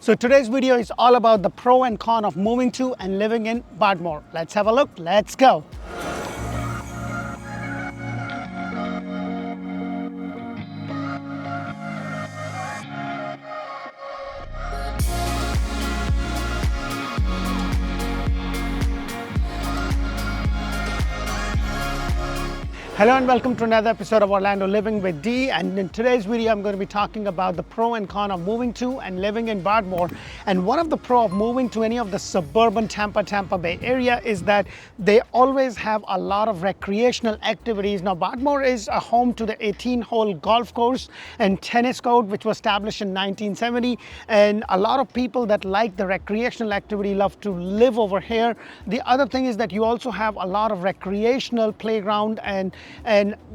So today's video is all about the pro and con of moving to and living in Bardmoor. Let's have a look, let's go. Hello and welcome to another episode of Orlando Living with Dee, and in today's video I'm going to be talking about the pro and con of moving to and living in Bardmoor. And one of the pro of moving to any of the suburban Tampa Bay area is that they always have a lot of recreational activities. Now Bardmoor is a home to the 18-hole golf course and tennis court, which was established in 1970, and a lot of people that like the recreational activity love to live over here. The other thing is that you also have a lot of recreational playground and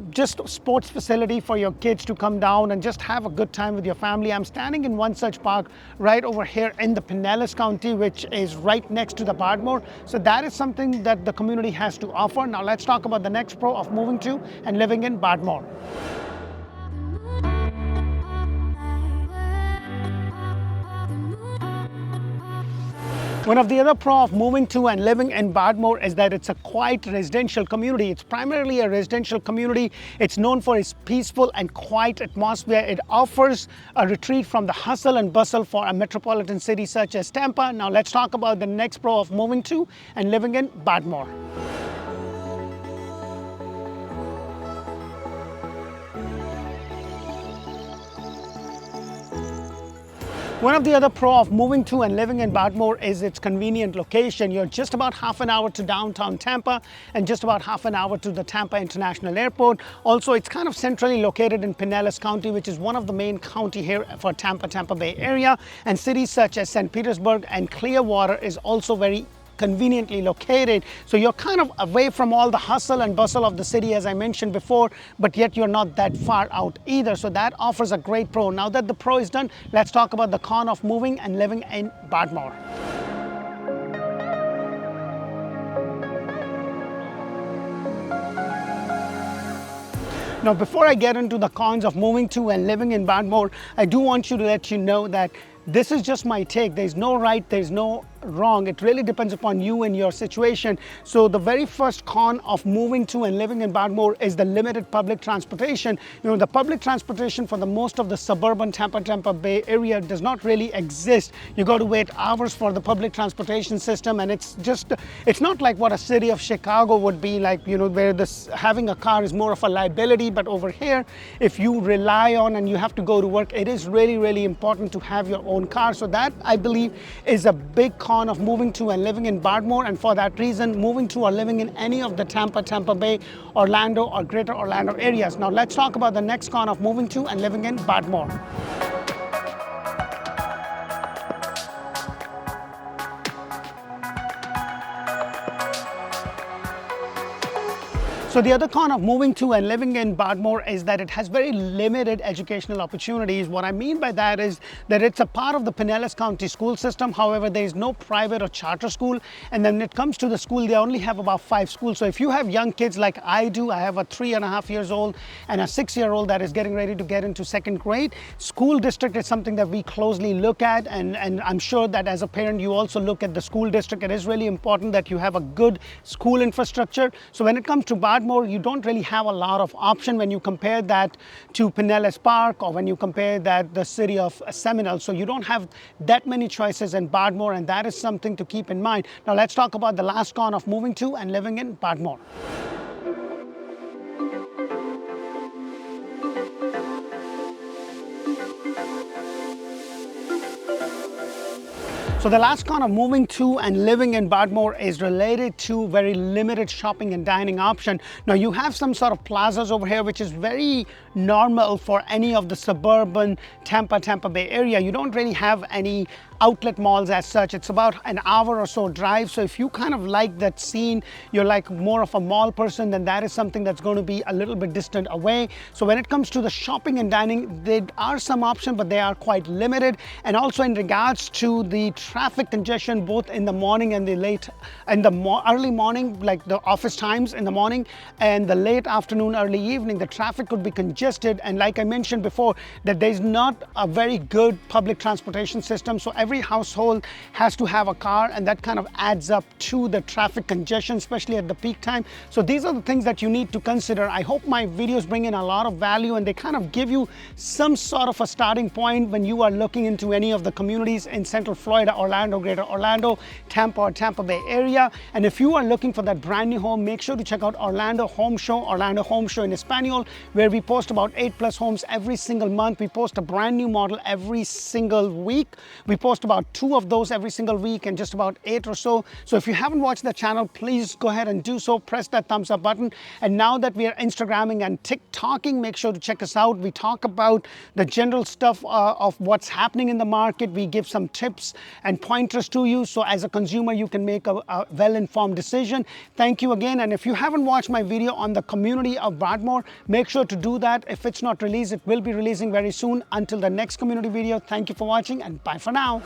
just sports facility for your kids to come down and just have a good time with your family. I'm standing in one such park right over here in the Pinellas County, which is right next to the Bardmoor. So that is something that the community has to offer. Now let's talk about the next pro of moving to and living in Bardmoor. One of the other pro of moving to and living in Bardmoor is that it's a quiet residential community. It's primarily a residential community. It's known for its peaceful and quiet atmosphere. It offers a retreat from the hustle and bustle for a metropolitan city such as Tampa. Now let's talk about the next pro of moving to and living in Bardmoor. One of the other pro of moving to and living in Bardmoor is its convenient location. You're just about half an hour to downtown Tampa and just about half an hour to the Tampa International Airport. Also, it's kind of centrally located in Pinellas County, which is one of the main county here for Tampa Bay area. And cities such as St. Petersburg and Clearwater is also very conveniently located. So you're kind of away from all the hustle and bustle of the city, as I mentioned before, but yet you're not that far out either. So that offers a great pro. Now that the pro is done, let's talk about the con of moving and living in Bardmoor. Now, before I get into the cons of moving to and living in Bardmoor, I do want to let you know that this is just my take. There's no right, there's no wrong. It really depends upon you and your situation. So the very first con of moving to and living in Bardmoor is the limited public transportation. You know, the public transportation for the most of the suburban Tampa Bay area does not really exist. You got to wait hours for the public transportation system, and it's not like what a city of Chicago would be like, you know, where having a car is more of a liability. But over here, if you rely on and you have to go to work, it is really, really important to have your own car. So that, I believe, is a big con of moving to and living in Bardmoor. And for that reason, moving to or living in any of the Tampa Bay, Orlando or greater Orlando areas. Now let's talk about the next con of moving to and living in Bardmoor. So the other con of moving to and living in Bardmoor is that it has very limited educational opportunities. What I mean by that is that it's a part of the Pinellas County school system. However, there is no private or charter school. And then when it comes to the school, they only have about 5 schools. So if you have young kids like I do, I have a 3.5 years old and a 6-year-old that is getting ready to get into 2nd grade. School district is something that we closely look at. And I'm sure that as a parent, you also look at the school district. It is really important that you have a good school infrastructure. So when it comes to Bardmoor, you don't really have a lot of option when you compare that to Pinellas Park or when you compare that the city of Seminole. So you don't have that many choices in Bardmoor, and that is something to keep in mind. Now let's talk about the last con of moving to and living in Bardmoor. So the last con of moving to and living in Bardmoor is related to very limited shopping and dining option. Now you have some sort of plazas over here, which is very normal for any of the suburban Tampa Bay area. You don't really have any outlet malls as such. It's about an hour or so drive. So if you kind of like that scene, you're like more of a mall person, then that is something that's going to be a little bit distant away. So when it comes to the shopping and dining, there are some options, but they are quite limited. And also in regards to the traffic congestion both in the morning and the early morning, like the office times in the morning, and the late afternoon, early evening. The traffic could be congested, and like I mentioned before, that there's not a very good public transportation system, so every household has to have a car, and that kind of adds up to the traffic congestion, especially at the peak time. So these are the things that you need to consider. I hope my videos bring in a lot of value, and they kind of give you some sort of a starting point when you are looking into any of the communities in Central Florida, Orlando, Greater Orlando, Tampa, or Tampa Bay area. And if you are looking for that brand new home, make sure to check out Orlando Home Show in Espanol, where we post about 8+ homes every single month. We post a brand new model every single week. We post about 2 of those every single week, and just about 8 or so. So if you haven't watched the channel, please go ahead and do so. Press that thumbs up button. And now that we are Instagramming and TikToking, make sure to check us out. We talk about the general stuff of what's happening in the market. We give some tips and pointers to you, so as a consumer you can make a well-informed decision. Thank you again, and if you haven't watched my video on the community of Bardmoor, make sure to do that. If it's not released, it will be releasing very soon. Until the next community video, thank you for watching, and bye for now.